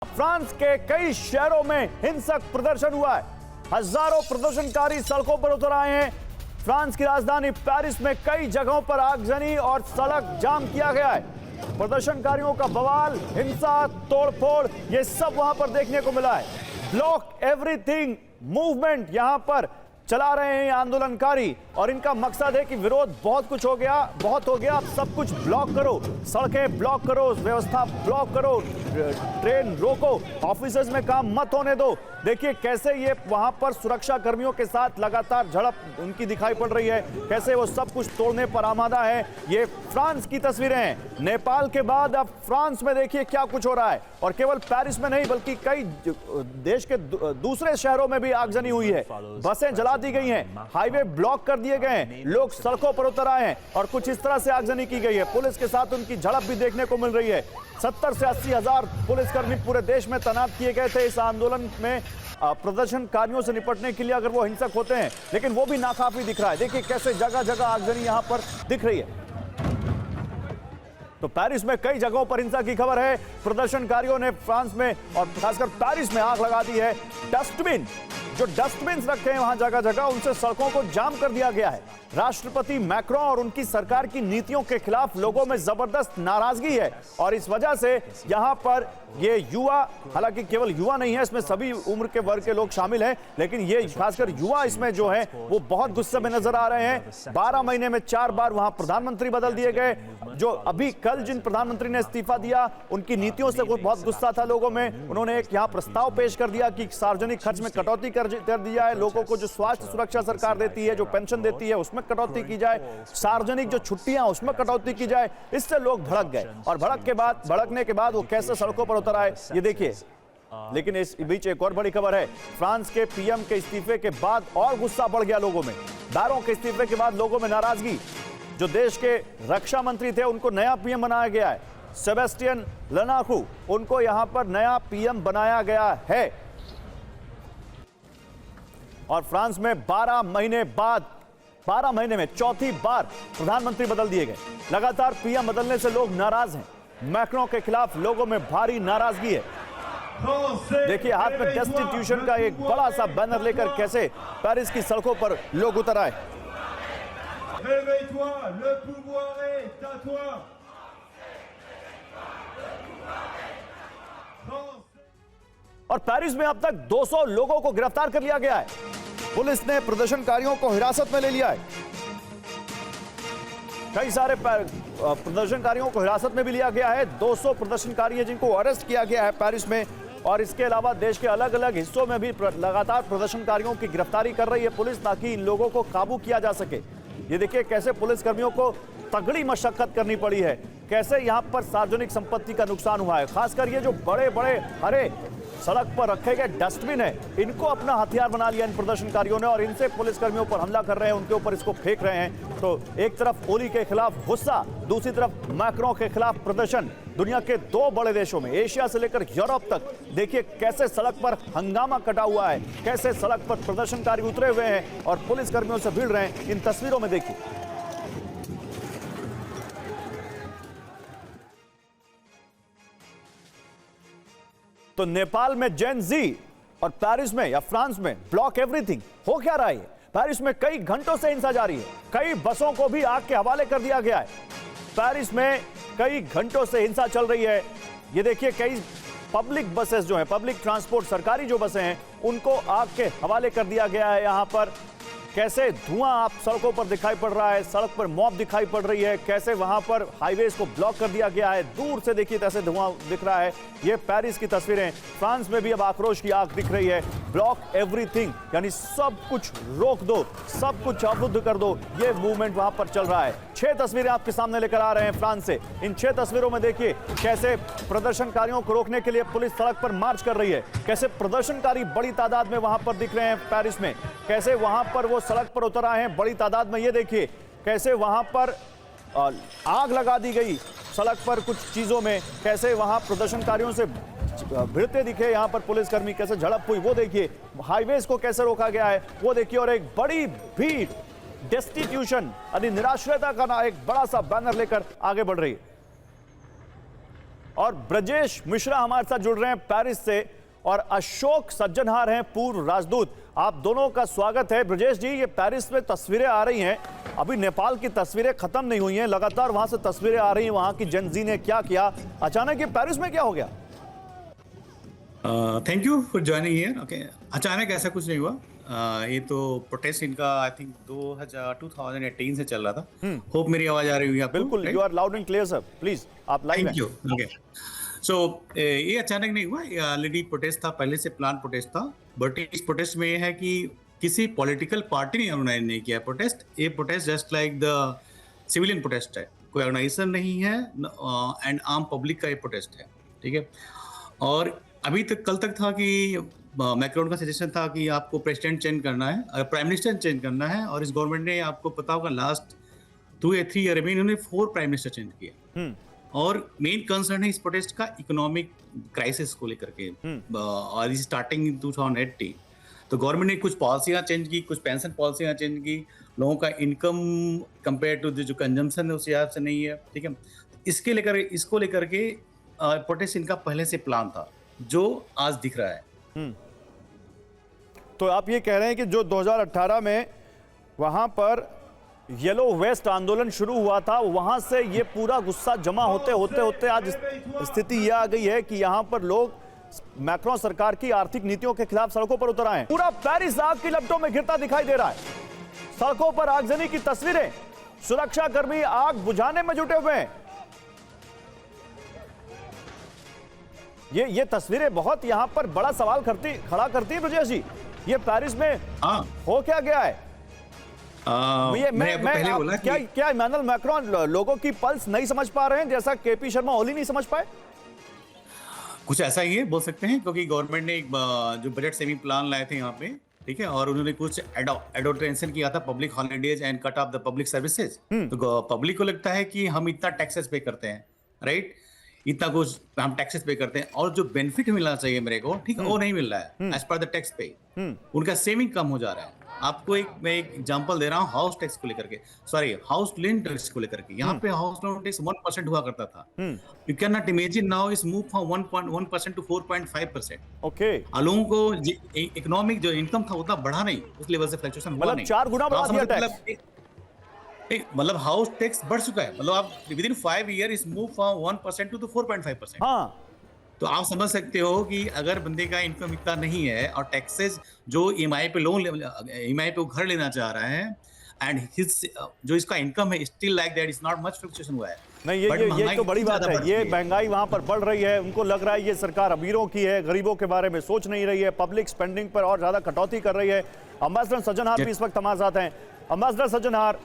France के कई शहरों में हिंसक प्रदर्शन हुआ है। हजारों प्रदर्शनकारी सड़कों पर उतर आए हैं। फ्रांस की राजधानी पेरिस में कई जगहों पर आगजनी और सड़क जाम किया गया है। प्रदर्शनकारियों का बवाल, हिंसा, तोड़फोड़, ये सब वहां पर देखने को मिला है। ब्लॉक एवरीथिंग मूवमेंट यहां पर चला रहे हैं आंदोलनकारी और इनका मकसद है कि विरोध बहुत हो गया, अब सब कुछ ब्लॉक करो, सड़कें ब्लॉक करो, व्यवस्था ब्लॉक करो, ट्रेन रोको, ऑफिसेज में काम मत होने दो। देखिए कैसे ये वहां पर सुरक्षा कर्मियों के साथ लगातार झड़प उनकी दिखाई पड़ रही है, कैसे वो सब कुछ तोड़ने पर आमादा है। ये फ्रांस की तस्वीरें हैं। नेपाल के बाद अब फ्रांस में देखिए क्या कुछ हो रहा है और केवल पेरिस में नहीं बल्कि कई देश के दूसरे शहरों में भी आगजनी हुई है। बसें जला दी गई हैं, हाईवे ब्लॉक कर दिए गए हैं, लोग सड़कों पर उतर आए हैं और कुछ इस तरह से आगजनी की गई है। पुलिस के साथ उनकी झड़प भी देखने को मिल रही है। 70 से 80 हजार पुलिसकर्मी पूरे देश में तैनात किए गए थे इस आंदोलन में प्रदर्शनकारियों से निपटने के लिए अगर वो हिंसक होते हैं, लेकिन वो भी नाकाफी दिख रहा है। देखिए कैसे जगह जगह आगजनी यहां पर दिख रही है। तो पेरिस में कई जगहों पर हिंसा की खबर है। प्रदर्शनकारियों ने फ्रांस में और खासकर पेरिस में आग लगा दी है। डस्टबिन रखे हैं वहां जगह जगह, उनसे सड़कों को जाम कर दिया गया है। राष्ट्रपति मैक्रों और उनकी सरकार की नीतियों के खिलाफ लोगों में जबरदस्त नाराजगी है और इस वजह से यहां पर ये युवा, हालांकि केवल युवा नहीं है, इसमें सभी उम्र के वर्ग के लोग शामिल हैं, लेकिन ये खासकर युवा इसमें जो है वो बहुत गुस्से में नजर आ रहे हैं। 12 महीने में 4 बार वहां प्रधानमंत्री बदल दिए गए। जो अभी कल जिन प्रधानमंत्री ने इस्तीफा दिया, उनकी नीतियों से बहुत गुस्सा था लोगों में। उन्होंने एक यहाँ प्रस्ताव पेश कर दिया कि सार्वजनिक खर्च में कटौती कर दिया है, लोगों को जो स्वास्थ्य सुरक्षा सरकार देती है, जो पेंशन देती है, उसमें कटौती की जाए, सार्वजनिक जो छुट्टियां उसमें कटौती की जाए। इससे लोग भड़क गए और भड़कने के बाद वो कैसे सड़कों पर उतर आए ये देखिए। लेकिन इस बीच एक और बड़ी खबर है। फ्रांस के पीएम के इस्तीफे के बाद और गुस्सा बढ़ गया लोगों में। बारों के इस्तीफे के बाद लोगों में नाराजगी। जो देश के रक्षा मंत्री थे उनको नया पीएम बनाया गया है। सेबेस्टियन लेनार्कू, उनको यहां पर नया पीएम बनाया गया है और फ्रांस में 12 महीने में चौथी बार प्रधानमंत्री बदल दिए गए। लगातार पीएम बदलने से लोग नाराज हैं। मैक्रों के खिलाफ लोगों में भारी नाराजगी है। देखिए हाथ में डेस्टिट्यूशन का एक बड़ा सा बैनर लेकर कैसे पेरिस की सड़कों पर लोग उतर आए। और पेरिस में अब तक 200 लोगों को गिरफ्तार कर लिया गया है। पुलिस ने प्रदर्शनकारियों को हिरासत में ले लिया है। कई सारे प्रदर्शनकारियों को हिरासत में भी लिया गया है। 200 प्रदर्शनकारी हैं जिनको अरेस्ट किया गया है पेरिस में। और इसके अलावा देश के अलग अलग हिस्सों में भी लगातार प्रदर्शनकारियों की गिरफ्तारी कर रही है पुलिस, ताकि इन लोगों को काबू किया जा सके। ये देखिए कैसे पुलिसकर्मियों को तगड़ी मशक्कत करनी पड़ी है, कैसे यहां पर सार्वजनिक संपत्ति का नुकसान हुआ है। खासकर ये जो बड़े बड़े हरे सड़क पर रखे गए डस्टबिन है, इनको अपना हथियार बना लिया इन प्रदर्शनकारियों ने और इनसे पुलिसकर्मियों पर हमला कर रहे हैं, उनके ऊपर इसको फेंक रहे हैं। तो एक तरफ ओली के खिलाफ गुस्सा, दूसरी तरफ मैक्रों के खिलाफ प्रदर्शन। दुनिया के 2 बड़े देशों में, एशिया से लेकर यूरोप तक, देखिए कैसे सड़क पर हंगामा कटा हुआ है, कैसे सड़क पर प्रदर्शनकारी उतरे हुए हैं और पुलिसकर्मियों से भिड़ रहे हैं। इन तस्वीरों में देखिए। तो नेपाल में जेन जी और पेरिस में या फ्रांस में ब्लॉक एवरीथिंग हो क्या रहा है? पेरिस में कई घंटों से हिंसा जारी है। कई बसों को भी आग के हवाले कर दिया गया है। पेरिस में कई घंटों से हिंसा चल रही है। ये देखिए कई पब्लिक बसेस जो हैं, पब्लिक ट्रांसपोर्ट सरकारी जो बसें हैं, उनको आग के हवाले कर दिया गया है। यहां पर कैसे धुआं आप सड़कों पर दिखाई पड़ रहा है, सड़क पर मॉब दिखाई पड़ रही है, कैसे वहां पर हाईवेज को ब्लॉक कर दिया गया है। दूर से देखिए कैसे धुआं दिख रहा है। ये पेरिस की तस्वीरें। फ्रांस में भी अब आक्रोश की आग दिख रही है। ब्लॉक एवरीथिंग यानी सब कुछ रोक दो, सब कुछ अवरुद्ध कर दो, ये मूवमेंट वहां पर चल रहा है। 6 तस्वीरें आपके सामने लेकर आ रहे हैं फ्रांस से। इन 6 तस्वीरों में देखिए कैसे प्रदर्शनकारियों को रोकने के लिए पुलिस सड़क पर मार्च कर रही है, कैसे प्रदर्शनकारी बड़ी तादाद में वहां पर दिख रहे हैं पेरिस में, कैसे वहां पर वो सड़क पर उतर आए हैं बड़ी तादाद में। ये देखिए कैसे वहां पर आग लगा दी गई सड़क पर कुछ चीजों में, कैसे वहां प्रदर्शनकारियों से भिड़ते दिखे यहाँ पर पुलिसकर्मी, कैसे झड़प हुई वो देखिए। हाईवेज को कैसे रोका गया है वो देखिए। और एक बड़ी भीड़ डेस्टिट्यूशन यानी निराश्रयता का एक बड़ा सा बैनर लेकर आगे बढ़ रही है। और ब्रजेश मिश्रा हमारे साथ जुड़ रहे हैं पेरिस से, और अशोक सज्जनहार हैं पूर्व राजदूत। आप दोनों का स्वागत है। ब्रजेश जी, ये पेरिस में तस्वीरें आ रही हैं, अभी नेपाल की तस्वीरें खत्म नहीं हुई हैं, लगातार वहां से तस्वीरें आ रही हैं, वहां की जेनजी ने क्या किया, अचानक ये पेरिस में क्या हो गया? Thank you for joining here. Okay, अचानक ऐसा कुछ नहीं हुआ। ये तो प्रोटेस्ट इनका आई थिंक 2018 से चल रहा था। होप मेरी आवाज आ रही होगी आपको? बिल्कुल, you are loud and clear sir, please आप लाइव हैं। Thank you. ओके, सो ये अचानक नहीं हुआ, ये ऑलरेडी प्रोटेस्ट था, पहले से प्लान प्रोटेस्ट था। बट इस प्रोटेस्ट में ये है कि किसी पॉलिटिकल पार्टी ने ऑर्गेनाइज नहीं किया प्रोटेस्ट। ये protest just like the civilian protest है, कोई ऑर्गेनाइजेशन नहीं है, एंड आम पब्लिक का ये प्रोटेस्ट है। ठीक है, और अभी तक कल तक था कि मैक्रोन का सजेशन था कि आपको प्रेसिडेंट चेंज करना है, प्राइम मिनिस्टर चेंज करना है, और इस गवर्नमेंट ने, आपको पता होगा, लास्ट 2 या 3 ईयर में इन्होंने 4 प्राइम मिनिस्टर चेंज किए। और मेन कंसर्न है इस प्रोटेस्ट का इकोनॉमिक क्राइसिस को लेकर के, और इस स्टार्टिंग इन 2018 तो गवर्नमेंट ने कुछ पॉलिसियाँ चेंज की, कुछ पेंशन पॉलिसियाँ चेंज की, लोगों का इनकम कंपेयर टू जो कंजम्पशन है उस हिसाब से नहीं है। ठीक है, इसको लेकर के प्रोटेस्ट इनका पहले से प्लान था, जो आज दिख रहा है। तो आप ये कह रहे हैं कि जो 2018 में वहां पर येलो वेस्ट आंदोलन शुरू हुआ था, वहां से ये पूरा गुस्सा जमा होते होते होते आज स्थिति यह आ गई है कि यहां पर लोग मैक्रोन सरकार की आर्थिक नीतियों के खिलाफ सड़कों पर उतर आए हैं। पूरा पेरिस आग की लपटों में घिरता दिखाई दे रहा है, सड़कों पर आगजनी की तस्वीरें, सुरक्षा कर्मी आग बुझाने में जुटे हुए हैं। ये तस्वीरें बहुत यहां पर बड़ा सवाल खड़ा करती है ब्रजेश जी, ये पेरिस में हो क्या गया है? क्या इमैनुअल मैक्रोन लोगों की पल्स नहीं समझ पा रहे हैं, जैसा केपी शर्मा ओली नहीं समझ पाए? कुछ ऐसा ही है, बोल सकते हैं, क्योंकि गवर्नमेंट ने एक जो बजट सेमी प्लान लाए थे यहाँ पे, ठीक है, और उन्होंने कुछ एडोटेंशन किया था, public holidays and cut off the public services. तो पब्लिक को लगता है कि हम इतना टैक्सेस पे करते हैं, राइट, इतना कुछ हम टैक्सेस पे करते हैं, और जो बेनिफिट मिलना चाहिए मेरे को, ठीक है, वो नहीं मिल रहा है एज पर द टैक्स पे। उनका सेविंग कम हो जा रहा है। आपको मैं एक एग्जांपल दे रहा हूँ, हाउस टैक्स को लेकर के, सॉरी, हाउस लोन टैक्स को लेकर के। यहाँ पे हाउस लोन टैक्स 1% हुआ करता था। You can not imagine now इस मूव फ्रॉम 1% टू 4.5%। ओके, लोगों को इकोनॉमिक जो इनकम था उतना बढ़ा नहीं, उस लेवल से फ्लक्चुएशन हुआ नहीं, 4 गुना बढ़ा दिया टैक्स। मतलब हाउस टैक्स बढ़ चुका है, मतलब आप विद इन 5 ईयर इस मूव फ्रॉम 1% टू 4.5%। हाँ, तो आप समझ सकते हो कि अगर बंदे का इनकम इतना नहीं है, और टैक्सेस जो ईएमआई पे ईएमआई पे घर लेना चाह रहा है, एंड जो इसका इनकम है still like that, is not much fluctuation हुआ है। नहीं, ये तो बड़ी बात है। ये महंगाई वहां पर बढ़ रही है, उनको लग रहा है ये सरकार अमीरों की है, गरीबों के बारे में सोच नहीं रही है, पब्लिक स्पेंडिंग पर और ज्यादा कटौती कर रही है। अम्बेसडर सज्जनहार भी इस वक्त हमारे साथ हैं। अम्बेसडर सज्जनहार,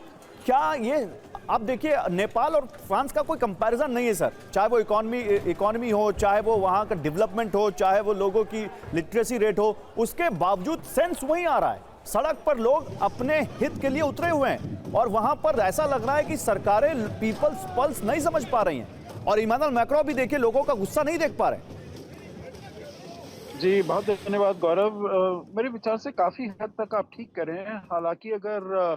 क्या ये, आप देखिए, नेपाल और फ्रांस का कोई कंपैरिजन नहीं है सर, चाहे वो इकोनॉमी हो, चाहे वो वहाँ का डेवलपमेंट हो, चाहे वो लोगों की लिटरेसी रेट हो, उसके बावजूद सेंस वही आ रहा है। सड़क पर लोग अपने हित के लिए उतरे हुए हैं, और वहां पर ऐसा लग रहा है कि सरकारें पीपल्स पल्स नहीं समझ पा रही हैं, और इमैनुअल मैक्रोन भी देखिए लोगों का गुस्सा नहीं देख पा रहे। जी, बहुत धन्यवाद गौरव। मेरे विचार से काफी हद तक आप ठीक कर रहे हैं। हालांकि अगर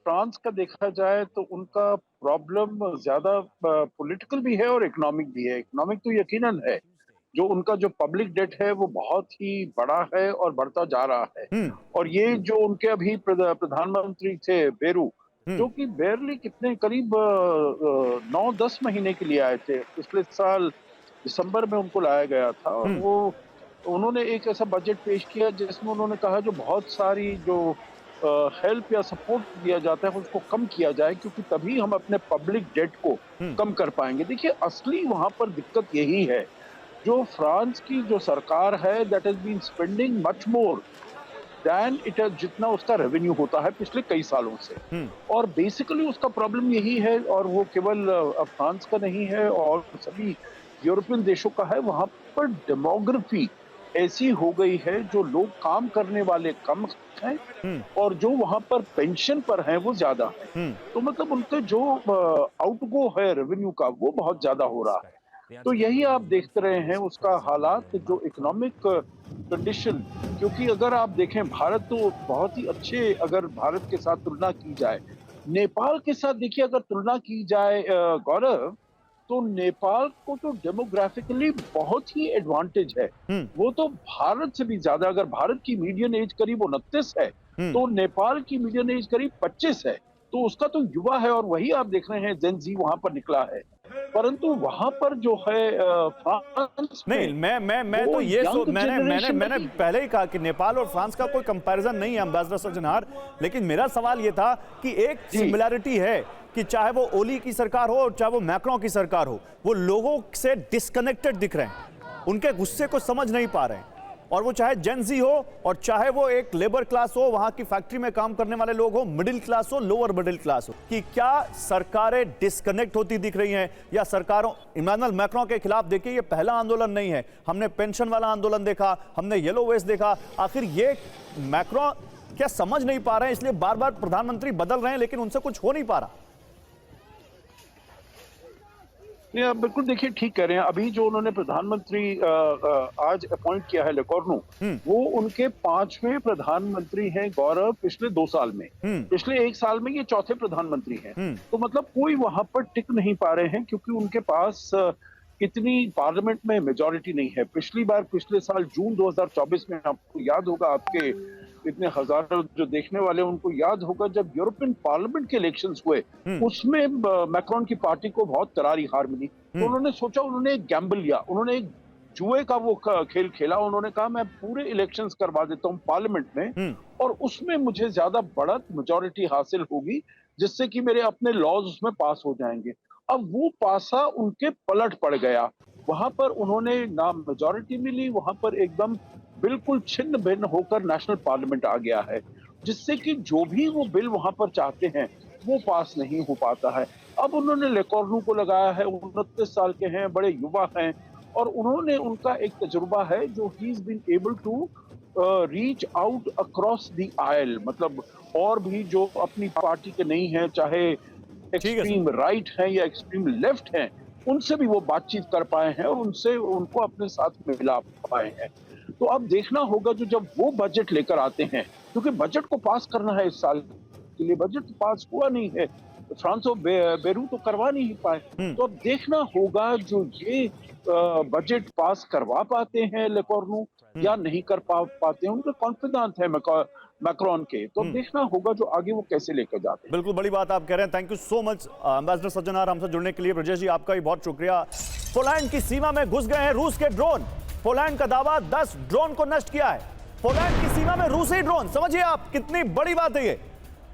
फ्रांस का देखा जाए तो उनका प्रॉब्लम ज्यादा पॉलिटिकल भी है और इकोनॉमिक भी है। इकोनॉमिक तो यकीनन है, जो उनका जो पब्लिक डेट है वो बहुत ही बड़ा है और बढ़ता जा रहा है। और ये जो उनके अभी प्रधानमंत्री थे बेरू, जो कि बेरली कितने करीब 9-10 महीने के लिए आए थे, पिछले साल दिसंबर में उनको लाया गया था, और उन्होंने एक ऐसा बजट पेश किया जिसमें उन्होंने कहा जो बहुत सारी जो हेल्प या सपोर्ट दिया जाता है उसको कम किया जाए, क्योंकि तभी हम अपने पब्लिक डेट को कम कर पाएंगे। देखिए, असली वहां पर दिक्कत यही है, जो फ्रांस की जो सरकार है, that has been spending much more than it has, जितना उसका रेवेन्यू होता है पिछले कई सालों से। और बेसिकली उसका प्रॉब्लम यही है, और वो केवल फ्रांस का नहीं है और सभी यूरोपियन देशों का है। वहां पर डेमोग्राफी ऐसी हो गई है, जो लोग काम करने वाले कम हैं और जो वहां पर पेंशन पर हैं वो ज्यादा है। तो मतलब उनके जो आउटगो है रेवेन्यू का, वो बहुत ज्यादा हो रहा है। तो यही आप देखते रहे हैं उसका हालात, जो इकोनॉमिक कंडीशन। क्योंकि अगर आप देखें, भारत तो बहुत ही अच्छे, अगर भारत के साथ तुलना की जाए, नेपाल के साथ देखिए अगर तुलना की जाए गौरव, तो नेपाल को तो डेमोग्राफिकली बहुत ही एडवांटेज है। वो तो भारत से भी ज्यादा, अगर भारत की मीडियन एज करीब 29 है तो नेपाल की मीडियन एज करीब 25 है। तो उसका तो युवा है, और वही आप देख रहे हैं जेन जी वहां पर निकला है। परंतु वहां पर जो है फ्रांस में, नहीं, मैं तो ये मैंने पहले ही कहा कि नेपाल और फ्रांस का कोई कंपैरिजन नहीं है एम्बेसडर सज्जनहार, लेकिन मेरा सवाल ये था कि एक सिमिलैरिटी है कि चाहे वो ओली की सरकार हो और चाहे वो मैक्रों की सरकार हो, वो लोगों से डिस्कनेक्टेड दिख रहे हैं, उनके गुस्से को समझ नहीं पा रहे हैं। और वो चाहे जेनजी हो और चाहे वो एक लेबर क्लास हो, वहां की फैक्ट्री में काम करने वाले लोग हो, मिडिल क्लास हो, लोअर मिडिल क्लास हो, कि क्या सरकारें डिस्कनेक्ट होती दिख रही हैं या सरकारों। इमैनुअल मैक्रों के खिलाफ देखिए, ये पहला आंदोलन नहीं है, हमने पेंशन वाला आंदोलन देखा, हमने येलो वेस्ट देखा। आखिर ये मैक्रों क्या समझ नहीं पा रहे हैं, इसलिए बार बार प्रधानमंत्री बदल रहे हैं लेकिन उनसे कुछ हो नहीं पा रहा। नहीं, आप बिल्कुल देखिए ठीक कह रहे हैं। अभी जो उन्होंने प्रधानमंत्री आज अपॉइंट किया है लेकॉर्नू, वो उनके 5वें प्रधानमंत्री हैं गौरव, पिछले 2 साल में। पिछले 1 साल में ये 4थे प्रधानमंत्री हैं। तो मतलब कोई वहां पर टिक नहीं पा रहे हैं, क्योंकि उनके पास इतनी पार्लियामेंट में मेजॉरिटी नहीं है। पिछले साल जून 2024 में, आपको याद होगा, आपके इतने हजारों जो देखने वाले उनको याद होगा, जब यूरोपियन पार्लियामेंट के इलेक्शंस हुए, उसमें मैक्रोन की पार्टी को बहुत करारी हार मिली। तो उन्होंने सोचा, उन्होंने एक गैम्बल लिया, उन्होंने एक जुए का वो खेल खेला। उन्होंने कहा मैं पूरे इलेक्शंस करवा देता हूँ पार्लियामेंट में, और उसमें मुझे ज्यादा बढ़त मेजॉरिटी हासिल होगी, जिससे कि मेरे अपने लॉज उसमें पास हो जाएंगे। अब वो पासा उनके पलट पड़ गया। वहां पर उन्होंने ना मेजॉरिटी मिली, वहां पर एकदम बिल्कुल छिन्न भिन्न होकर नेशनल पार्लियामेंट आ गया है, जिससे कि जो भी वो बिल वहां पर चाहते हैं वो पास नहीं हो पाता है। अब उन्होंने लेकॉर्नू को लगाया है, 29 साल के हैं, बड़े युवा हैं, और उन्होंने, उनका एक तजुर्बा है जो he is been able to reach out across the aisle. मतलब और भी जो अपनी पार्टी के नहीं है, चाहे एक्सट्रीम राइट है या एक्सट्रीम लेफ्ट है, उनसे भी वो बातचीत कर पाए हैं और उनसे उनको अपने साथ मिला पाए हैं। तो अब देखना होगा जो जब वो बजट लेकर आते हैं, क्योंकि बजट को पास करना है इस साल के लिए, बजट पास हुआ नहीं है, फ्रांस और बेरू तो करवा नहीं पाए। तो अब देखना होगा जो ये बजट पास करवा पाते हैं लेकॉर्नू या नहीं कर पाते हैं। उनके कॉन्फिडेंट है मैक्रोन के, तो देखना होगा जो आगे वो कैसे लेकर जाते हैं। बिल्कुल बड़ी बात आप कह रहे हैं। Thank you so much ambassador Sajjanhar, हमसे जुड़ने के लिए। ब्रजेश जी, आपका भी बहुत शुक्रिया। पोलैंड की सीमा में घुस गए हैं रूस के ड्रोन। पोलैंड का दावा 10 ड्रोन को नष्ट किया है। पोलैंड की सीमा में रूसी ड्रोन, समझिए आप कितनी बड़ी बात है ये।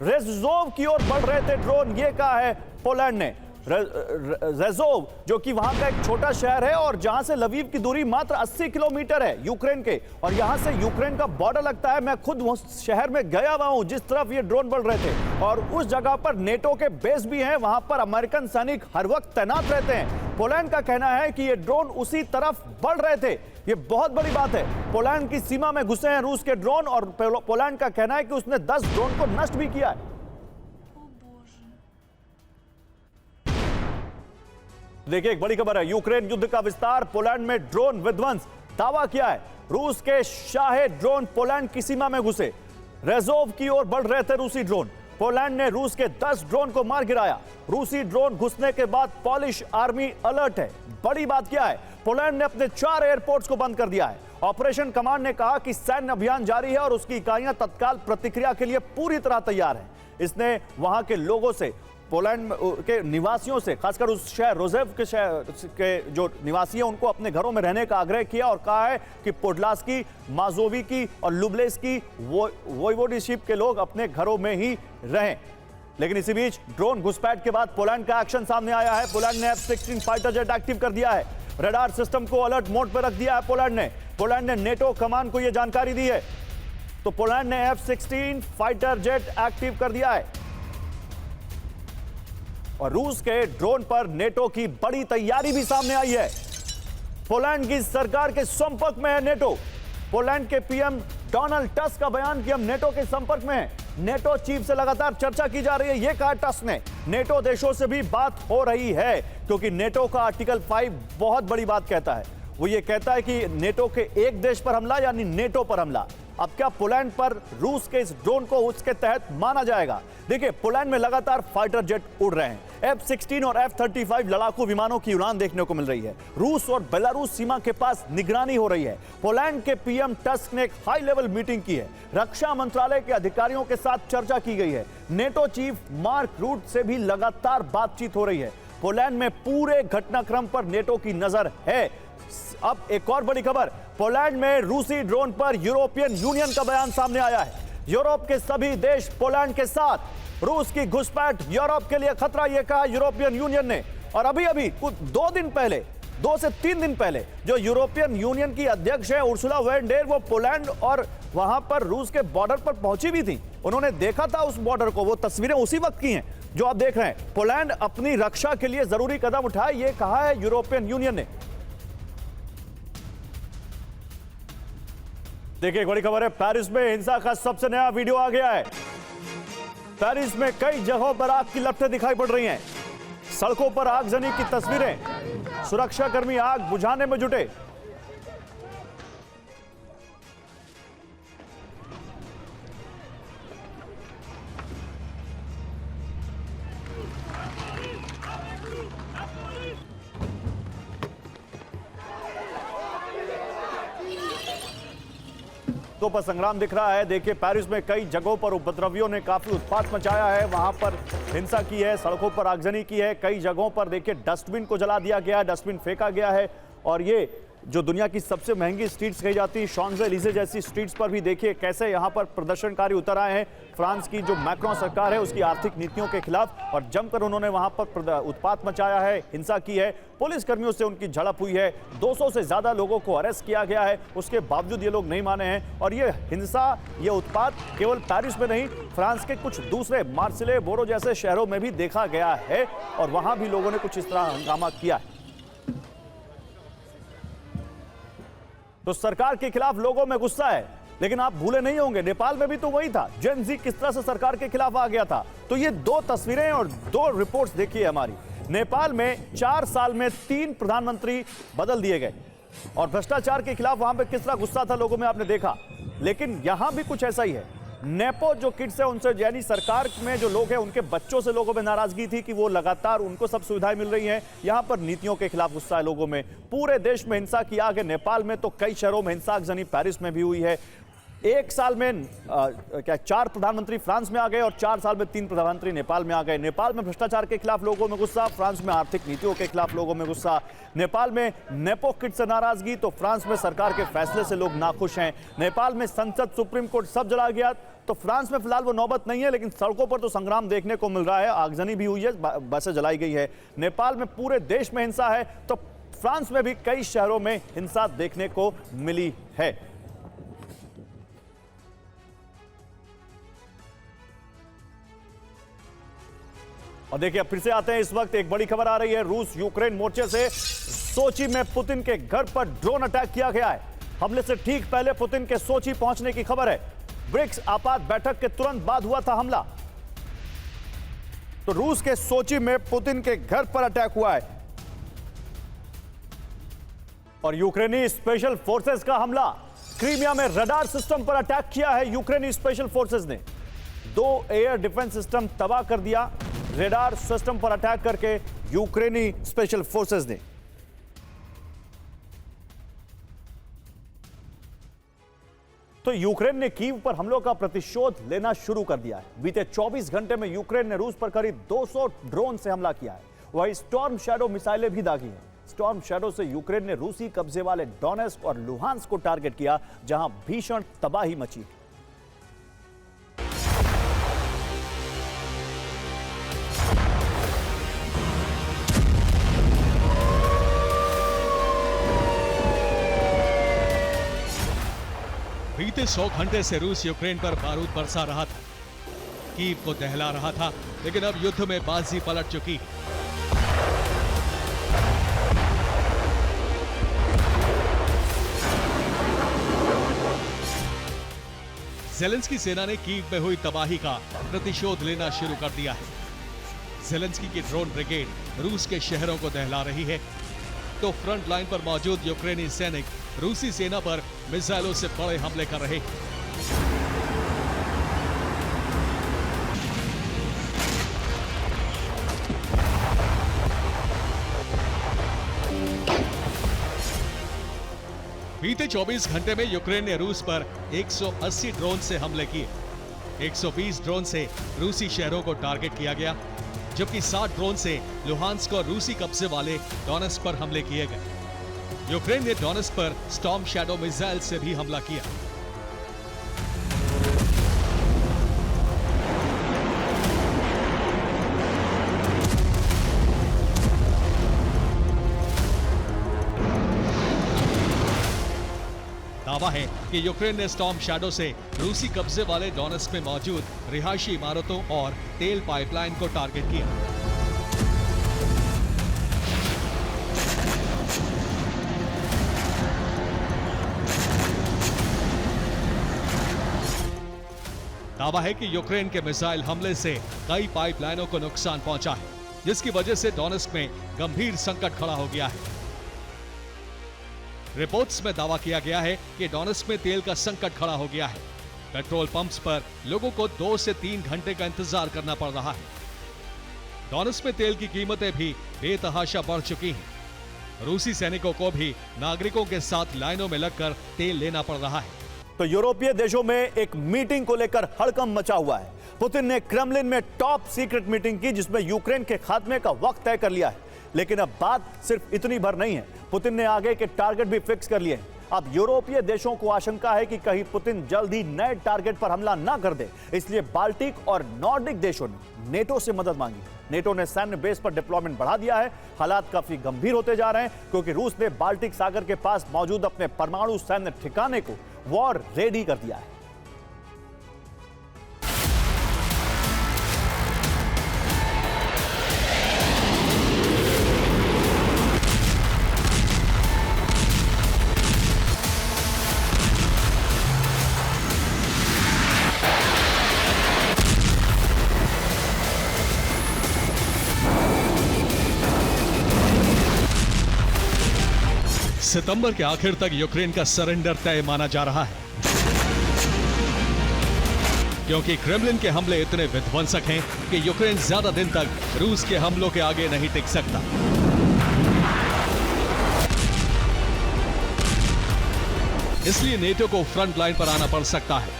रेजोव की ओर बढ़ रहे थे ड्रोन, ये कहा है पोलैंड ने। रेजोव जो कि वहां का एक छोटा शहर है और जहां से लवीव की दूरी मात्र 80 किलोमीटर है यूक्रेन के, और यहां से यूक्रेन का बॉर्डर लगता है। मैं खुद उस शहर में गया हुआ हूं जिस तरफ ये ड्रोन बढ़ रहे थे, और उस जगह पर नेटो के बेस भी हैं, वहां पर अमेरिकन सैनिक हर वक्त तैनात रहते हैं। पोलैंड का कहना है कि ये ड्रोन उसी तरफ बढ़ रहे थे। ये बहुत बड़ी बात है। पोलैंड की सीमा में घुसे हैं रूस के ड्रोन, और पोलैंड का कहना है कि उसने 10 ड्रोन को नष्ट भी किया है। देखिए, एक बड़ी खबर है, यूक्रेन युद्ध का विस्तार, पोलैंड में ड्रोन विध्वंस। दावा किया है रूस के शाहे ड्रोन पोलैंड की सीमा में घुसे। रेजोव की ओर बढ़ रहे थे रूसी ड्रोन। पोलैंड ने रूस के 10 ड्रोन को मार गिराया। रूसी ड्रोन घुसने के बाद पॉलिश आर्मी अलर्ट है। बड़ी बात क्या है, पोलैंड ने अपने 4 एयरपोर्ट्स को बंद कर दिया है। ऑपरेशन कमांड ने कहा कि सैन्य अभियान जारी है और उसकी इकाइयां तत्काल प्रतिक्रिया के लिए पूरी तरह तैयार हैं। इसने वहां के लोगों से, पोलैंड के निवासियों से, खासकर उस शहर रोजेव के शहर के जो निवासी हैं, उनको अपने घरों में रहने का आग्रह किया और कहा है कि पोडलास्की, माजोवी और लुब्लेस्की वोइवोडिशिप के लोग अपने घरों में ही रहें। लेकिन इसी बीच ड्रोन घुसपैठ के बाद पोलैंड का एक्शन सामने आया है। पोलैंड ने F-16 फाइटर जेट एक्टिव कर दिया है। रडार सिस्टम को अलर्ट मोड पर रख दिया है पोलैंड ने नेटो कमान को यह जानकारी दी है। तो पोलैंड ने F-16 फाइटर जेट एक्टिव कर दिया है, और रूस के ड्रोन पर नेटो की बड़ी तैयारी भी सामने आई है। पोलैंड की सरकार के संपर्क में है नेटो। पोलैंड के पीएम डोनाल्ड टस्क का बयान कि हम नेटो के संपर्क में हैं। नेटो चीफ से लगातार चर्चा की जा रही है, यह कहा टस्क ने। नेटो देशों से भी बात हो रही है, क्योंकि नेटो का आर्टिकल 5 बहुत बड़ी बात कहता है। वो ये कहता है कि नेटो के एक देश पर हमला यानी नेटो पर हमला। अब क्या पोलैंड पर रूस के इस ड्रोन को उसके तहत माना जाएगा? देखिए, पोलैंड में लगातार फाइटर जेट उड़ रहे हैं। F-16 और F-35 लड़ाकू विमानों की उड़ान देखने को मिल रही है। रूस और बेलारूस सीमा के पास निगरानी हो रही है। पोलैंड के पीएम टस्क ने एक हाई लेवल मीटिंग की है। रक्षा मंत्रालय के अधिकारियों के साथ चर्चा की गई है। नेटो चीफ मार्क रूट से भी लगातार बातचीत हो रही है। पोलैंड में पूरे घटनाक्रम पर नेटो की नजर है। अब एक और बड़ी खबर, पोलैंड में रूसी ड्रोन पर यूरोपियन यूनियन का बयान सामने आया है। यूरोप के सभी देश पोलैंड के साथ। रूस की घुसपैठ यूरोप के लिए खतरा, यह कहा यूरोपियन यूनियन ने। और अभी कुछ 2 से 3 दिन पहले जो यूरोपियन यूनियन की अध्यक्ष है उर्सुला वॉन डेर, वो पोलैंड और वहां पर रूस के बॉर्डर पर पहुंची भी थी। उन्होंने देखा था उस बॉर्डर को। वो तस्वीरें उसी वक्त की हैं जो आप देख रहे हैं। पोलैंड अपनी रक्षा के लिए जरूरी कदम उठाए, ये कहा है यूरोपियन यूनियन ने। देखिए, बड़ी खबर है, पेरिस में हिंसा का सबसे नया वीडियो आ गया है। पेरिस में कई जगहों पर आग की लपटें दिखाई पड़ रही हैं। सड़कों पर आगजनी की तस्वीरें। सुरक्षाकर्मी आग बुझाने में जुटे। तो पर संग्राम दिख रहा है। देखिए, पेरिस में कई जगहों पर उपद्रवियों ने काफी उत्पात मचाया है। वहां पर हिंसा की है, सड़कों पर आगजनी की है। कई जगहों पर देखिए डस्टबिन को जला दिया गया है, डस्टबिन फेंका गया है। और ये जो दुनिया की सबसे महंगी स्ट्रीट्स कही जाती है, शॉन्ज़-एलिज़े जैसी स्ट्रीट्स पर भी देखिए कैसे यहां पर प्रदर्शनकारी उतर आए हैं। फ्रांस की जो मैक्रोन सरकार है उसकी आर्थिक नीतियों के खिलाफ, और जमकर उन्होंने वहां पर उत्पात मचाया है, हिंसा की है। पुलिस कर्मियों से उनकी झड़प हुई है। 200 से ज्यादा लोगों को अरेस्ट किया गया है। उसके बावजूद ये लोग नहीं माने हैं। और ये हिंसा, ये उत्पात केवल पेरिस में नहीं, फ्रांस के कुछ दूसरे मार्सिले, बोरो जैसे शहरों में भी देखा गया है। और वहां भी लोगों ने कुछ इस तरह हंगामा किया है। तो सरकार के खिलाफ लोगों में गुस्सा है। लेकिन आप भूले नहीं होंगे, नेपाल में भी तो वही था। जेन ज़ी किस तरह से सरकार के खिलाफ आ गया था। तो ये 2 तस्वीरें और 2 रिपोर्ट्स देखिए हमारी। नेपाल में 4 साल में 3 प्रधानमंत्री बदल दिए गए और भ्रष्टाचार के खिलाफ वहां पे किस तरह गुस्सा था लोगों में, आपने देखा। लेकिन यहां भी कुछ ऐसा ही है। नेपो जो किड्स है उनसे, यानी सरकार में जो लोग हैं उनके बच्चों से लोगों में नाराजगी थी कि वो लगातार उनको सब सुविधाएं मिल रही हैं। यहां पर नीतियों के खिलाफ गुस्सा है लोगों में। पूरे देश में हिंसा की आग है। नेपाल में तो कई शहरों में हिंसा आगजनी, पेरिस में भी हुई है। 1 साल में 4 प्रधानमंत्री फ्रांस में आ गए और 4 साल में 3 प्रधानमंत्री नेपाल में आ गए। नेपाल में भ्रष्टाचार के खिलाफ लोगों में गुस्सा, फ्रांस में आर्थिक नीतियों के खिलाफ लोगों में गुस्सा। नेपाल में नेपो किड से नाराजगी, तो फ्रांस में सरकार के फैसले से लोग नाखुश हैं। नेपाल में संसद, सुप्रीम कोर्ट सब जला गया। तो फ्रांस में फिलहाल वो नौबत नहीं है, लेकिन सड़कों पर तो संग्राम देखने को मिल रहा है। आगजनी भी हुई है, बसें जलाई गई है। नेपाल में पूरे देश में हिंसा है, तो फ्रांस में भी कई शहरों में हिंसा देखने को मिली है। और देखिए, अब फिर से आते हैं। इस वक्त एक बड़ी खबर आ रही है। रूस यूक्रेन मोर्चे से सोची में पुतिन के घर पर ड्रोन अटैक किया गया है। हमले से ठीक पहले पुतिन के सोची पहुंचने की खबर है। ब्रिक्स आपात बैठक के तुरंत बाद हुआ था हमला। तो रूस के सोची में पुतिन के घर पर अटैक हुआ है और यूक्रेनी स्पेशल फोर्सेस का हमला। क्रीमिया में रडार सिस्टम पर अटैक किया है यूक्रेनी स्पेशल फोर्सेस ने। 2 एयर डिफेंस सिस्टम तबाह कर दिया रडार सिस्टम पर अटैक करके यूक्रेनी स्पेशल फोर्सेस ने। तो यूक्रेन ने कीव पर हमलों का प्रतिशोध लेना शुरू कर दिया है। बीते 24 घंटे में यूक्रेन ने रूस पर करीब 200 ड्रोन से हमला किया है। वहीं स्टॉर्म शैडो मिसाइलें भी दागी हैं। स्टॉर्म शैडो से यूक्रेन ने रूसी कब्जे वाले डोनेस्क और लुहांस्क को टारगेट किया, जहां भीषण तबाही मची। बीते 100 घंटे से रूस यूक्रेन पर बारूद बरसा रहा था, कीव को दहला रहा था, लेकिन अब युद्ध में बाजी पलट चुकी। ज़ेलेंस्की सेना ने कीव में हुई तबाही का प्रतिशोध लेना शुरू कर दिया है। ज़ेलेंस्की की ड्रोन ब्रिगेड रूस के शहरों को दहला रही है, तो फ्रंट लाइन पर मौजूद यूक्रेनी सैनिक रूसी सेना पर मिसाइलों से बड़े हमले कर रहे। बीते 24 घंटे में यूक्रेन ने रूस पर 180 ड्रोन से हमले किए। 120 ड्रोन से रूसी शहरों को टारगेट किया गया, जबकि 60 ड्रोन से लुहांस्क और रूसी कब्जे वाले डोनेट्स्क पर हमले किए गए। यूक्रेन ने डोनेट्स्क पर स्टॉर्म शैडो मिसाइल से भी हमला किया। दावा है कि यूक्रेन ने स्टॉर्म शैडो से रूसी कब्जे वाले डोनेट्स्क में मौजूद रिहायशी इमारतों और तेल पाइपलाइन को टारगेट किया। दावा है कि यूक्रेन के मिसाइल हमले से कई पाइपलाइनों को नुकसान पहुंचा है, जिसकी वजह से डोनेट्स्क में गंभीर संकट खड़ा हो गया है। रिपोर्ट्स में दावा किया गया है कि डोनेट्स्क में तेल का संकट खड़ा हो गया है। पेट्रोल पंप्स पर लोगों को 2 से 3 घंटे का इंतजार करना पड़ रहा है। डोनेट्स्क में तेल की कीमतें भी बेतहाशा बढ़ चुकी हैं। रूसी सैनिकों को भी नागरिकों के साथ लाइनों में लगकर तेल लेना पड़ रहा है। तो यूरोपीय देशों में एक मीटिंग को लेकर हड़कंप मचा हुआ है। पुतिन ने क्रेमलिन में टॉप सीक्रेट मीटिंग की, जिसमें यूक्रेन के खात्मे का वक्त तय कर लिया है। लेकिन अब बात सिर्फ इतनी भर नहीं है, पुतिन ने आगे के टारगेट भी फिक्स कर लिए हैं। अब यूरोपीय देशों को आशंका है कि कहीं पुतिन जल्द ही नए टारगेट पर हमला ना कर दे, इसलिए बाल्टिक और नॉर्डिक देशों ने नेटो से मदद मांगी। नेटो ने सैन्य बेस पर डिप्लॉयमेंट बढ़ा दिया है। हालात काफी गंभीर होते जा रहे हैं, क्योंकि रूस ने बाल्टिक सागर के पास मौजूद अपने परमाणु सैन्य ठिकाने को वॉर रेडी कर दिया है। सितंबर के आखिर तक यूक्रेन का सरेंडर तय माना जा रहा है, क्योंकि क्रेमलिन के हमले इतने विध्वंसक हैं कि यूक्रेन ज्यादा दिन तक रूस के हमलों के आगे नहीं टिक सकता। इसलिए नेटो को फ्रंट लाइन पर आना पड़ सकता है।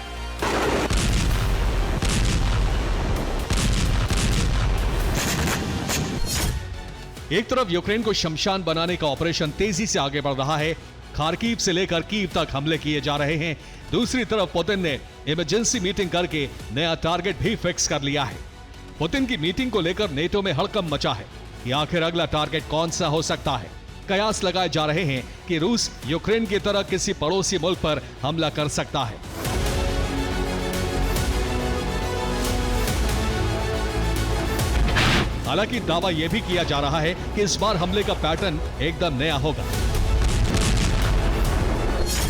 एक तरफ यूक्रेन को शमशान बनाने का ऑपरेशन तेजी से आगे बढ़ रहा है, खार्किव से लेकर कीव तक हमले किए जा रहे हैं। दूसरी तरफ पुतिन ने इमरजेंसी मीटिंग करके नया टारगेट भी फिक्स कर लिया है। पुतिन की मीटिंग को लेकर नेटो में हड़कंप मचा है कि आखिर अगला टारगेट कौन सा हो सकता है। कयास लगाए जा रहे हैं कि रूस यूक्रेन की तरह किसी पड़ोसी मुल्क पर हमला कर सकता है। हालांकि दावा यह भी किया जा रहा है कि इस बार हमले का पैटर्न एकदम नया होगा,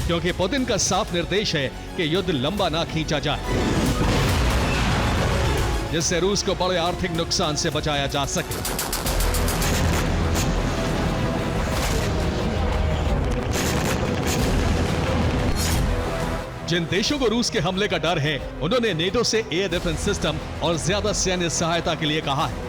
क्योंकि पुतिन का साफ निर्देश है कि युद्ध लंबा ना खींचा जाए, जिससे रूस को बड़े आर्थिक नुकसान से बचाया जा सके। जिन देशों को रूस के हमले का डर है, उन्होंने नेटो से एयर डिफेंस सिस्टम और ज्यादा सैन्य सहायता के लिए कहा है।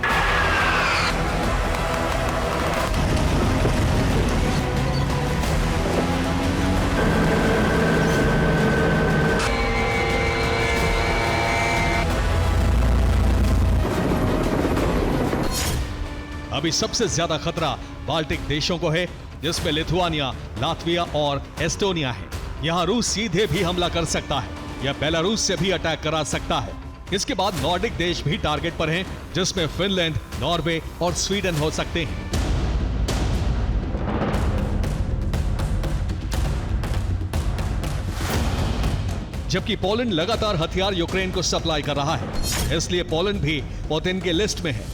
अभी सबसे ज्यादा खतरा बाल्टिक देशों को है, जिसमें लिथुआनिया, लातविया और एस्टोनिया है। यहां रूस सीधे भी हमला कर सकता है या बेलारूस से भी अटैक करा सकता है। इसके बाद नॉर्डिक देश भी टारगेट पर हैं, जिसमें फिनलैंड, नॉर्वे और स्वीडन हो सकते हैं। जबकि पोलैंड लगातार हथियार यूक्रेन को सप्लाई कर रहा है, इसलिए पोलैंड भी पुतिन के लिस्ट में है।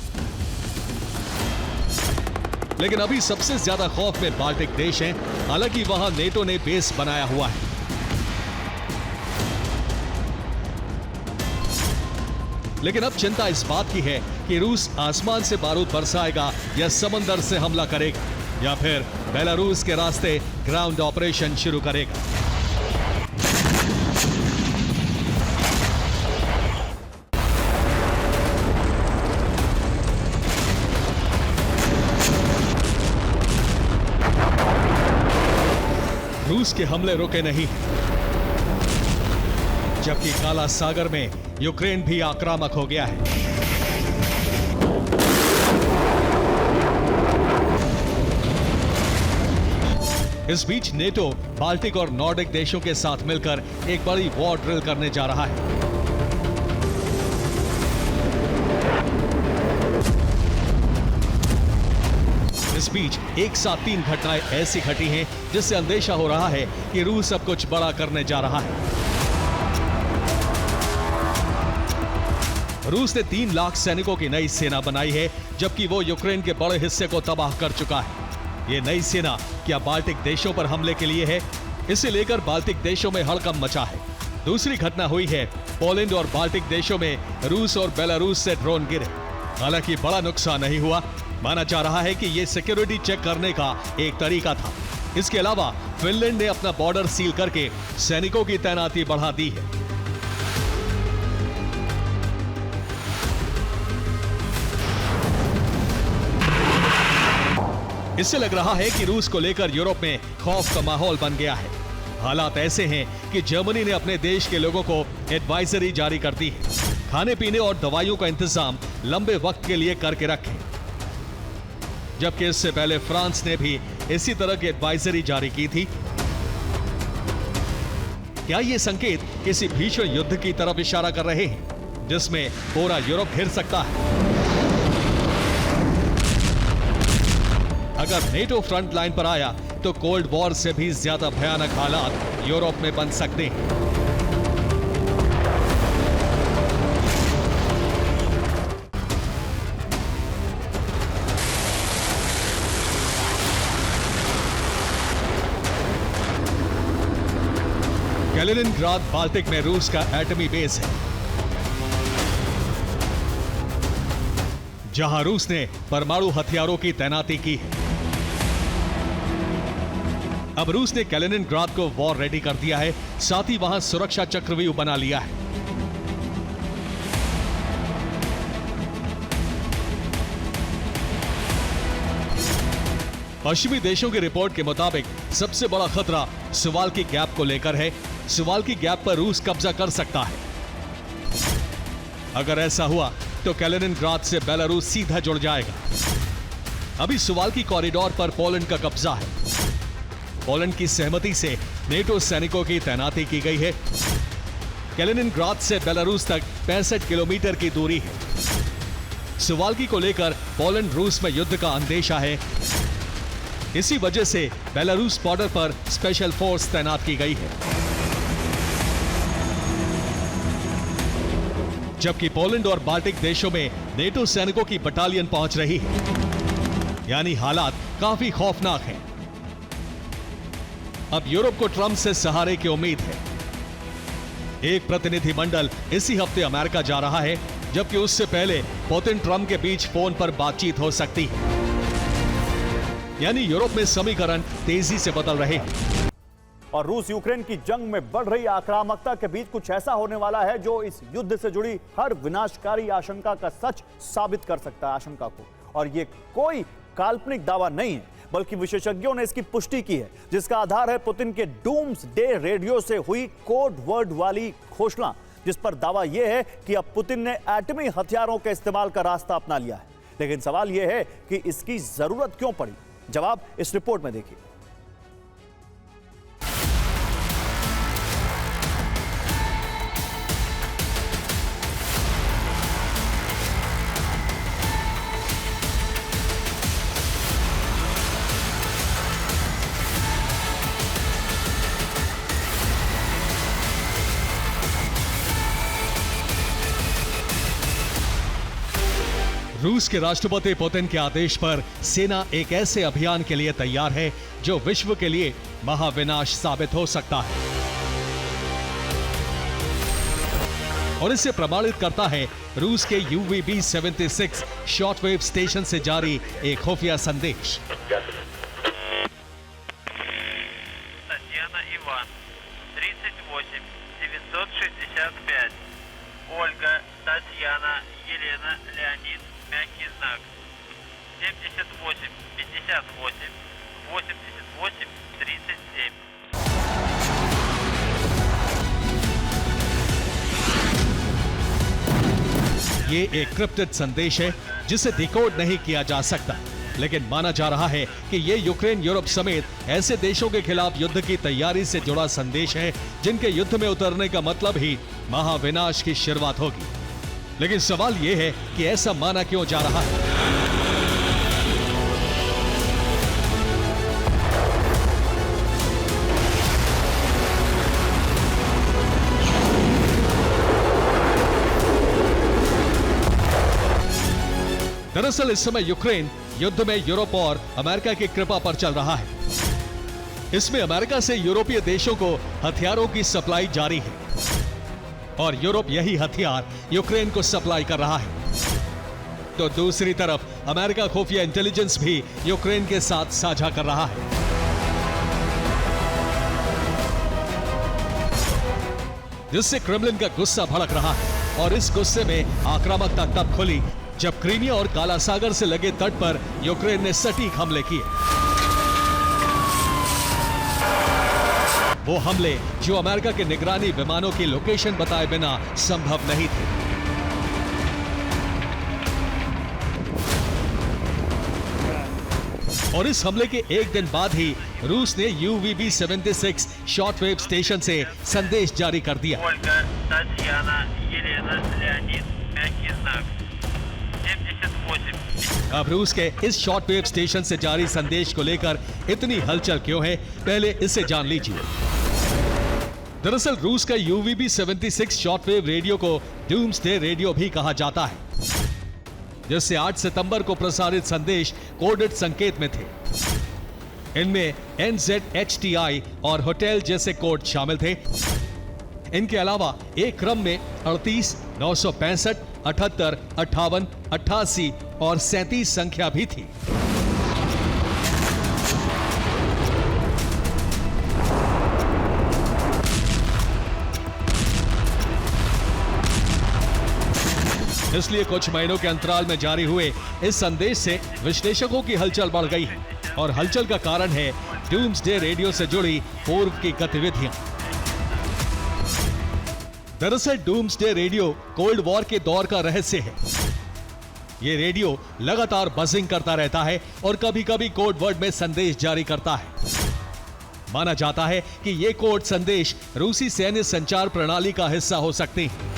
लेकिन अभी सबसे ज्यादा खौफ में बाल्टिक देश हैं, हालांकि वहां नेटो ने बेस बनाया हुआ है। लेकिन अब चिंता इस बात की है कि रूस आसमान से बारूद बरसाएगा या समंदर से हमला करेगा या फिर बेलारूस के रास्ते ग्राउंड ऑपरेशन शुरू करेगा। रूस के हमले रुके नहीं, जबकि काला सागर में यूक्रेन भी आक्रामक हो गया है। इस बीच नेटो बाल्टिक और नॉर्डिक देशों के साथ मिलकर एक बड़ी वॉर ड्रिल करने जा रहा है। इस बीच एक साथ 3 घटनाएं ऐसी घटी हैं जिससे अंदेशा हो रहा है कि रूस अब कुछ बड़ा करने जा रहा है। रूस ने 3 लाख सैनिकों की नई सेना बनाई है, जबकि वो यूक्रेन के बड़े हिस्से को तबाह कर चुका है। ये नई सेना क्या बाल्टिक देशों पर हमले के लिए है? इसे लेकर बाल्टिक देशों में हड़कंप मचा है। दूसरी घटना हुई है पोलैंड और बाल्टिक देशों में रूस और बेलारूस से ड्रोन गिरे। हालांकि बड़ा नुकसान नहीं हुआ। माना जा रहा है कि यह सिक्योरिटी चेक करने का एक तरीका था। इसके अलावा फिनलैंड ने अपना बॉर्डर सील करके सैनिकों की तैनाती बढ़ा दी है। इससे लग रहा है कि रूस को लेकर यूरोप में खौफ का माहौल बन गया है। हालात ऐसे हैं कि जर्मनी ने अपने देश के लोगों को एडवाइजरी जारी कर दी है। खाने पीने और दवाइयों का इंतजाम लंबे वक्त के लिए करके रखें। जबकि इससे पहले फ्रांस ने भी इसी तरह की एडवाइजरी जारी की थी। क्या ये संकेत किसी भीषण युद्ध की तरफ इशारा कर रहे हैं, जिसमें पूरा यूरोप घिर सकता है? अगर नेटो फ्रंट लाइन पर आया तो कोल्ड वॉर से भी ज्यादा भयानक हालात यूरोप में बन सकते हैं। कैलिनिनग्राड बाल्टिक में रूस का एटमी बेस है, जहां रूस ने परमाणु हथियारों की तैनाती की है। अब रूस ने कैलिनिनग्राड को वॉर रेडी कर दिया है, साथ ही वहां सुरक्षा चक्रव्यूह बना लिया है। पश्चिमी देशों की रिपोर्ट के मुताबिक सबसे बड़ा खतरा सुवाल्की गैप को लेकर है। सुवाल्की गैप पर रूस कब्जा कर सकता है। अगर ऐसा हुआ तो कैलिनिनग्राड से बेलारूस सीधा जुड़ जाएगा। अभी सुवाल्की कॉरिडोर पर पोलैंड का कब्जा है। पोलैंड की सहमति से नेटो सैनिकों की तैनाती की गई है। कैलिनिनग्राड से बेलारूस तक 65 किलोमीटर की दूरी है। सुवाल्की को लेकर पोलैंड रूस में युद्ध का अंदेशा है। इसी वजह से बेलारूस बॉर्डर पर स्पेशल फोर्स तैनात की गई है। जबकि पोलैंड और बाल्टिक देशों में नेटो सैनिकों की बटालियन पहुंच रही है। यानी हालात काफी खौफनाक हैं। अब यूरोप को ट्रंप से सहारे की उम्मीद है। एक प्रतिनिधिमंडल इसी हफ्ते अमेरिका जा रहा है, जबकि उससे पहले पुतिन ट्रंप के बीच फोन पर बातचीत हो सकती है। यानी यूरोप में समीकरण तेजी से बदल रहे हैं। और रूस यूक्रेन की जंग में बढ़ रही आक्रामकता के बीच कुछ ऐसा होने वाला है जो इस युद्ध से जुड़ी हर विनाशकारी आशंका का सच साबित कर सकता है आशंका को। और ये कोई काल्पनिक दावा नहीं है, बल्कि विशेषज्ञों ने इसकी पुष्टि की है, जिसका आधार है पुतिन के डूम्सडे रेडियो से हुई कोड वर्ड वाली घोषणा, जिस पर दावा यह है कि अब पुतिन ने एटमी हथियारों के इस्तेमाल का रास्ता अपना लिया है। लेकिन सवाल यह है कि इसकी जरूरत क्यों पड़ी? जवाब इस रिपोर्ट में देखिए। रूस के राष्ट्रपति पुतिन के आदेश पर सेना एक ऐसे अभियान के लिए तैयार है जो विश्व के लिए महाविनाश साबित हो सकता है। और इसे प्रमाणित करता है रूस के UVB-76 शॉर्टवेव स्टेशन से जारी एक खुफिया संदेश। Татьяна Иван, 38 965. Ольга, Татьяна, Елена, Леонид, мягкий знак. 78 58 88 37. ये एक क्रिप्टेड संदेश है जिसे डिकोड नहीं किया जा सकता, लेकिन माना जा रहा है कि ये यूक्रेन, यूरोप समेत ऐसे देशों के खिलाफ युद्ध की तैयारी से जुड़ा संदेश है जिनके युद्ध में उतरने का मतलब ही महाविनाश की शुरुआत होगी। लेकिन सवाल ये है कि ऐसा माना क्यों जा रहा है? दरअसल इस समय यूक्रेन युद्ध में यूरोप और अमेरिका की कृपा पर चल रहा है। इसमें अमेरिका से यूरोपीय देशों को हथियारों की सप्लाई जारी है और यूरोप यही हथियार यूक्रेन को सप्लाई कर रहा है। तो दूसरी तरफ अमेरिका खुफिया इंटेलिजेंस भी यूक्रेन के साथ साझा कर रहा है। जिससे क्रेमलिन का गुस्सा भड़क रहा है और इस गुस्से में आक्रामकता तब खुली जब क्रीमिया और काला सागर से लगे तट पर यूक्रेन ने सटीक हमले किए। वो हमले जो अमेरिका के निगरानी विमानों की लोकेशन बताए बिना संभव नहीं थे। और इस हमले के एक दिन बाद ही रूस ने UVB-76 शॉर्टवेव स्टेशन से संदेश जारी कर दिया। Ольга, Татьяна, Елена, Леонид, мягкий знак 78. अब रूस के इस शॉर्टवेव स्टेशन से जारी संदेश को लेकर इतनी हलचल क्यों है, पहले इसे जान लीजिए। दरअसल रूस का UVB-76 शॉर्टवेव रेडियो को डूम्सडे रेडियो भी कहा जाता है, जिससे 8 सितंबर को प्रसारित संदेश कोडेड संकेत में थे। इनमें NZHTI और होटल जैसे कोड शामिल थे। इनके अलावा एक क्रम में 38, 965, 78, 58, 88 और 37 संख्या भी थी। इसलिए कुछ महीनों के अंतराल में जारी हुए इस संदेश से विश्लेषकों की हलचल बढ़ गई है और हलचल का कारण है डूम्सडे रेडियो से जुड़ी पूर्व की गतिविधियां। दरअसल डूम्सडे रेडियो कोल्ड वॉर के दौर का रहस्य है। ये रेडियो लगातार बजिंग करता रहता है और कभी कभी कोड वर्ड में संदेश जारी करता है। माना जाता है कि ये कोड संदेश रूसी सैन्य संचार प्रणाली का हिस्सा हो सकते हैं।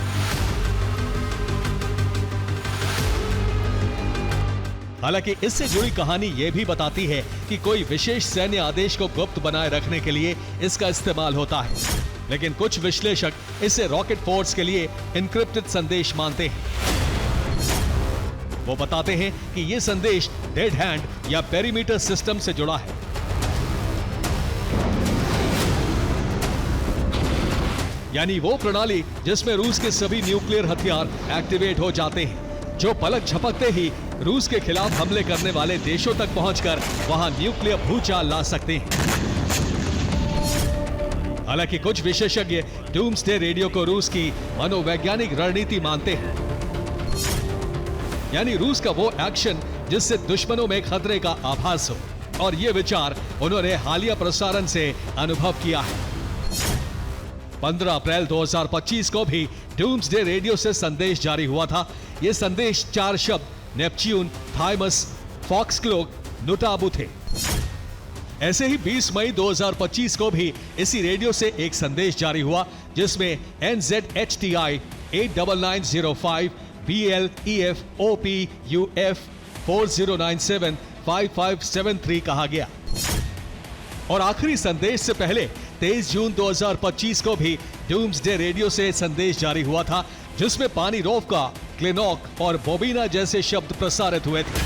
हालांकि इससे जुड़ी कहानी यह भी बताती है कि कोई विशेष सैन्य आदेश को गुप्त बनाए रखने के लिए इसका इस्तेमाल होता है, लेकिन कुछ विश्लेषक इसे रॉकेट फोर्स के लिए एन्क्रिप्टेड संदेश मानते हैं। वो बताते हैं कि यह संदेश डेड हैंड या पेरीमीटर सिस्टम से जुड़ा है। यानी वो प्रणाली जिसमें रूस के सभी न्यूक्लियर हथियार एक्टिवेट हो जाते हैं, जो पलक झपकते ही रूस के खिलाफ हमले करने वाले देशों तक पहुंचकर वहां न्यूक्लियर भूचाल ला सकते हैं। हालांकि कुछ विशेषज्ञ डूम्सडे रेडियो को रूस की मनोवैज्ञानिक रणनीति मानते हैं, यानी रूस का वो एक्शन जिससे दुश्मनों में खतरे का आभास हो, और ये विचार उन्होंने हालिया प्रसारण से अनुभव किया है। 15 अप्रैल 2025 को भी डूम्सडे रेडियो से संदेश जारी हुआ था। यह संदेश 4 शब्द नेपच्यून, थाइमस, फॉक्सक्लोक, नुटाबू थे। ऐसे ही 20 मई 2025 को भी इसी रेडियो से एक संदेश जारी हुआ जिसमें NZHTI 89905 BLEF OPUF 4097 5573 कहा गया। और आखिरी संदेश से पहले 23 जून 2025 को भी डूम्सडे रेडियो से संदेश जारी हुआ था जिसमें पानी रोवका, क्लिनॉक और बोबिना जैसे शब्द प्रसारित हुए थे।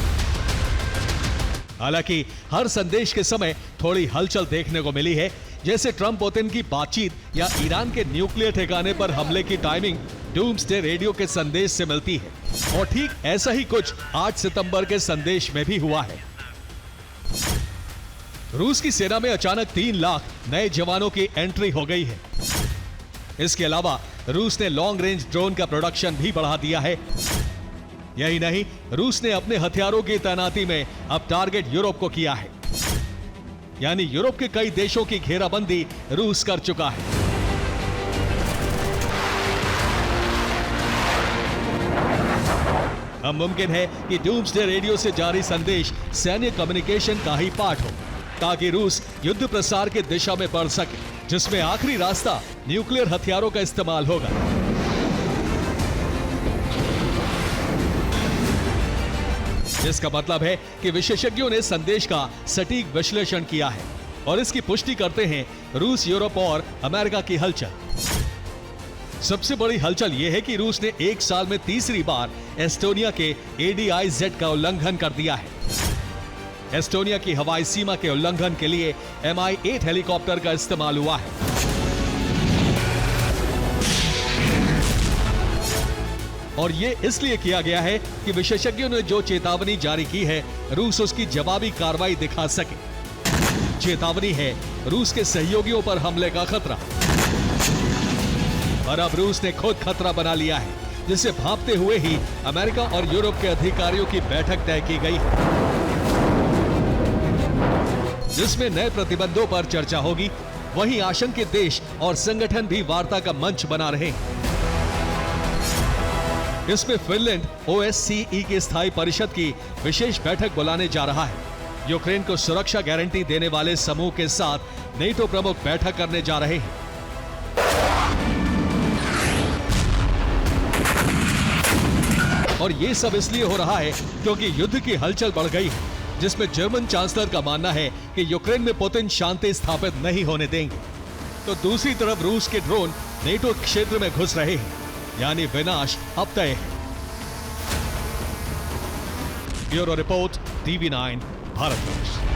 हालांकि हर संदेश के समय थोड़ी हलचल देखने को मिली है, जैसे ट्रंप पुतिन की बातचीत या ईरान के न्यूक्लियर ठिकाने पर हमले की टाइमिंग डूम्सडे रेडियो के संदेश से मिलती है। और ठीक ऐसा ही कुछ 8 सितंबर के संदेश में भी हुआ है। रूस की सेना में अचानक 3 लाख नए जवानों की एंट्री हो गई है। इसके अलावा रूस ने लॉन्ग रेंज ड्रोन का प्रोडक्शन भी बढ़ा दिया है। यही नहीं, रूस ने अपने हथियारों की तैनाती में अब टारगेट यूरोप को किया है, यानी यूरोप के कई देशों की घेराबंदी रूस कर चुका है। अब मुमकिन है कि डूम्सडे रेडियो से जारी संदेश सैन्य कम्युनिकेशन का ही पार्ट हो, ताकि रूस युद्ध प्रसार की दिशा में बढ़ सके, जिसमें आखिरी रास्ता न्यूक्लियर हथियारों का इस्तेमाल होगा। इसका मतलब है कि विशेषज्ञों ने संदेश का सटीक विश्लेषण किया है और इसकी पुष्टि करते हैं रूस, यूरोप और अमेरिका की हलचल। सबसे बड़ी हलचल यह है कि रूस ने एक साल में तीसरी बार एस्टोनिया के ADIZ का उल्लंघन कर दिया है। एस्टोनिया की हवाई सीमा के उल्लंघन के लिए Mi-8 हेलीकॉप्टर का इस्तेमाल हुआ है। और ये इसलिए किया गया है कि विशेषज्ञों ने जो चेतावनी जारी की है, रूस उसकी जवाबी कार्रवाई दिखा सके। चेतावनी है रूस के सहयोगियों पर हमले का खतरा। और अब रूस ने खुद खतरा बना लिया है, जिसे भांपते हुए ही अमेरिका और यूरोप के अधिकारियों की बैठक तय की गई है, जिसमें नए प्रतिबंधों पर चर्चा होगी। वहीं आशंकित देश और संगठन भी वार्ता का मंच बना रहे हैं। इसमें फिनलैंड OSCE की स्थायी परिषद की विशेष बैठक बुलाने जा रहा है। यूक्रेन को सुरक्षा गारंटी देने वाले समूह के साथ नेटो प्रमुख बैठक करने जा रहे हैं। और ये सब इसलिए हो रहा है क्योंकि युद्ध की हलचल बढ़ गई है, जिसमें जर्मन चांसलर का मानना है कि यूक्रेन में पुतिन शांति स्थापित नहीं होने देंगे। तो दूसरी तरफ रूस के ड्रोन नेटो क्षेत्र में घुस रहे हैं, यानी विनाश अब तय है। Bureau report, TV9 Bharat news.